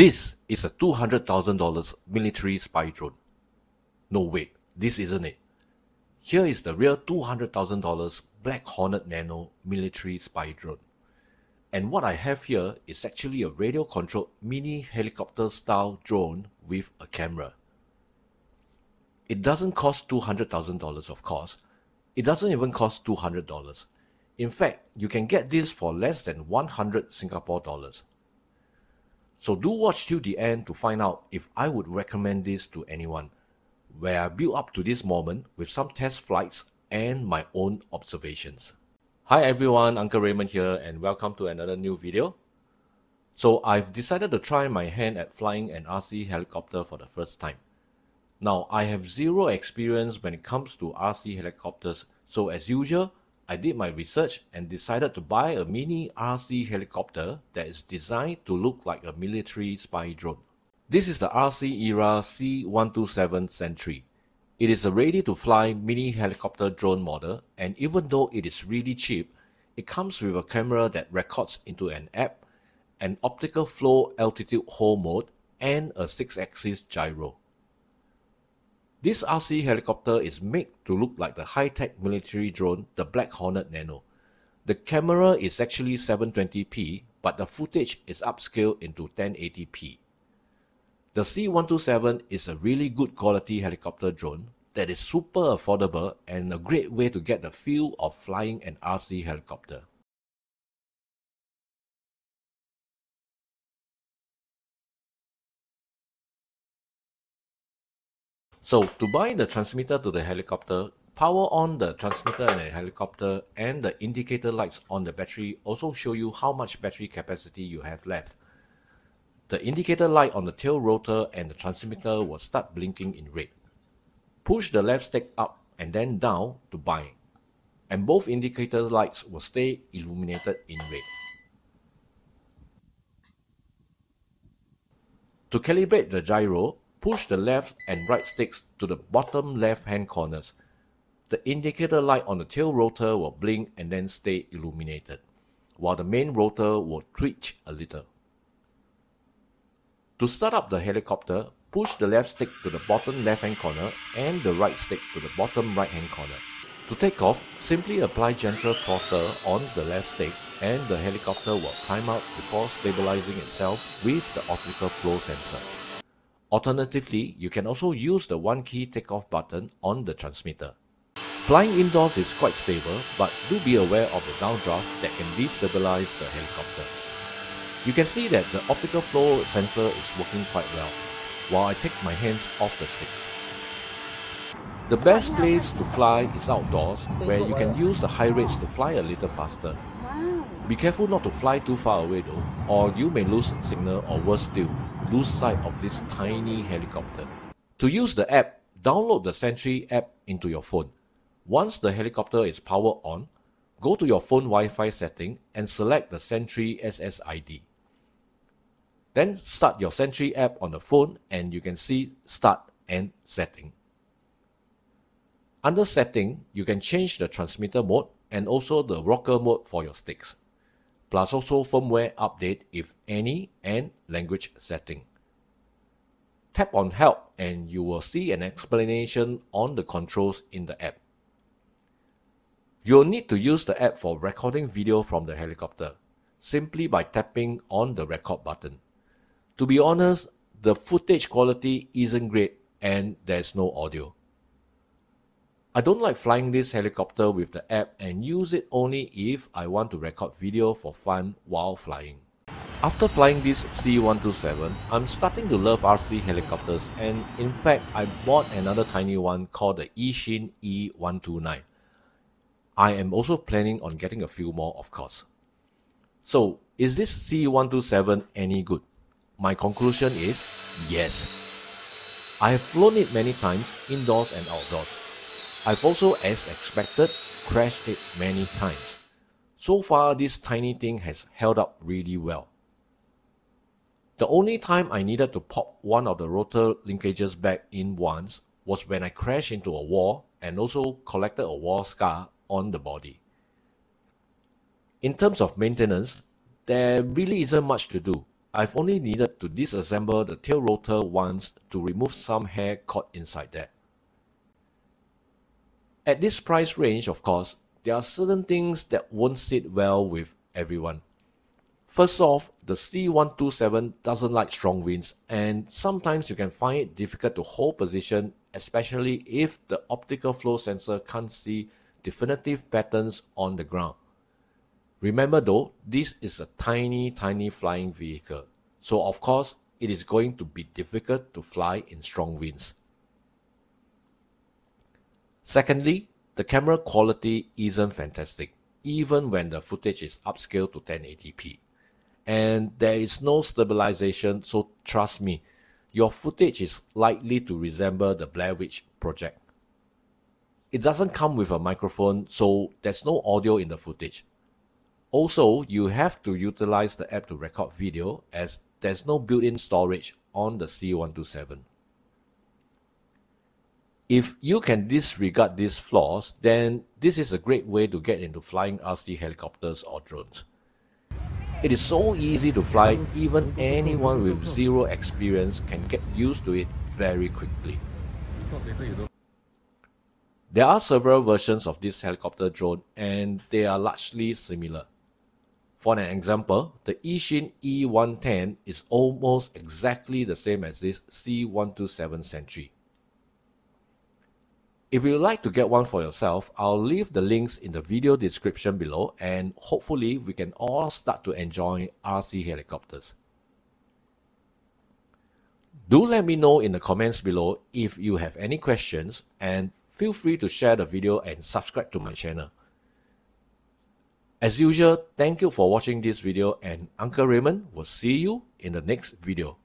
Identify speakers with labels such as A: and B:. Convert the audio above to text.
A: This is a $200,000 military spy drone. No wait, this isn't it. Here is the real $200,000 Black Hornet Nano military spy drone. And what I have here is actually a radio-controlled mini helicopter style drone with a camera. It doesn't cost $200,000 of course. It doesn't even cost $200. In fact, you can get this for less than 100 Singapore dollars. So do watch till the end to find out if I would recommend this to anyone, where I built up to this moment with some test flights and my own observations. Hi everyone, Uncle Raymond here and welcome to another new video. So I've decided to try my hand at flying an RC helicopter for the first time. Now I have zero experience when it comes to RC helicopters, so as usual, I did my research and decided to buy a mini RC helicopter that is designed to look like a military spy drone. This is the RC ERA C127 Sentry. It is a ready-to-fly mini helicopter drone model, and even though it is really cheap, it comes with a camera that records into an app, an optical flow altitude hold mode, and a 6-axis gyro. This RC helicopter is made to look like the high-tech military drone, the Black Hornet Nano. The camera is actually 720p, but the footage is upscaled into 1080p. The C127 is a really good quality helicopter drone that is super affordable and a great way to get the feel of flying an RC helicopter. So to buy the transmitter to the helicopter, power on the transmitter and the helicopter, and the indicator lights on the battery also show you how much battery capacity you have left. The indicator light on the tail rotor and the transmitter will start blinking in red. Push the left stick up and then down to bind, and both indicator lights will stay illuminated in red. To calibrate the gyro, push the left and right sticks to the bottom left hand corners. The indicator light on the tail rotor will blink and then stay illuminated, while the main rotor will twitch a little. To start up the helicopter, push the left stick to the bottom left hand corner and the right stick to the bottom right hand corner. To take off, simply apply gentle throttle on the left stick and the helicopter will climb out before stabilizing itself with the optical flow sensor. Alternatively, you can also use the one-key takeoff button on the transmitter. Flying indoors is quite stable, but do be aware of the downdraft that can destabilize the helicopter. You can see that the optical flow sensor is working quite well, while I take my hands off the sticks. The best place to fly is outdoors, where you can use the high rates to fly a little faster. Be careful not to fly too far away though, or you may lose signal or worse still, lose sight of this tiny helicopter. To use the app, download the Sentry app into your phone. Once the helicopter is powered on, go to your phone Wi-Fi setting and select the Sentry SSID. Then start your Sentry app on the phone and you can see Start and Setting. Under Setting, you can change the transmitter mode and also the rocker mode for your sticks, plus also firmware update if any and language setting. Tap on Help and you will see an explanation on the controls in the app. You'll need to use the app for recording video from the helicopter, simply by tapping on the record button. To be honest, the footage quality isn't great and there's no audio. I don't like flying this helicopter with the app and use it only if I want to record video for fun while flying. After flying this C127, I'm starting to love RC helicopters, and in fact I bought another tiny one called the Yixin E129. I am also planning on getting a few more of course. So is this C127 any good? My conclusion is yes. I have flown it many times indoors and outdoors. I've also, as expected, crashed it many times. So far, this tiny thing has held up really well. The only time I needed to pop one of the rotor linkages back in once was when I crashed into a wall and also collected a wall scar on the body. In terms of maintenance, there really isn't much to do. I've only needed to disassemble the tail rotor once to remove some hair caught inside there. At this price range, of course, there are certain things that won't sit well with everyone. First off, the C127 doesn't like strong winds, and sometimes you can find it difficult to hold position, especially if the optical flow sensor can't see definitive patterns on the ground. Remember though, this is a tiny flying vehicle, so of course it is going to be difficult to fly in strong winds. Secondly, the camera quality isn't fantastic, even when the footage is upscaled to 1080p. And there is no stabilization, so trust me, your footage is likely to resemble the Blair Witch Project. It doesn't come with a microphone, so there's no audio in the footage. Also, you have to utilize the app to record video, as there's no built-in storage on the C127. If you can disregard these flaws, then this is a great way to get into flying RC helicopters or drones. It is so easy to fly, even anyone with zero experience can get used to it very quickly. There are several versions of this helicopter drone, and they are largely similar. For an example, the Yixin E110 is almost exactly the same as this C127 Sentry. If you would like to get one for yourself, I'll leave the links in the video description below, and hopefully we can all start to enjoy RC helicopters. Do let me know in the comments below if you have any questions, and feel free to share the video and subscribe to my channel. As usual, thank you for watching this video, and Uncle Raymond will see you in the next video.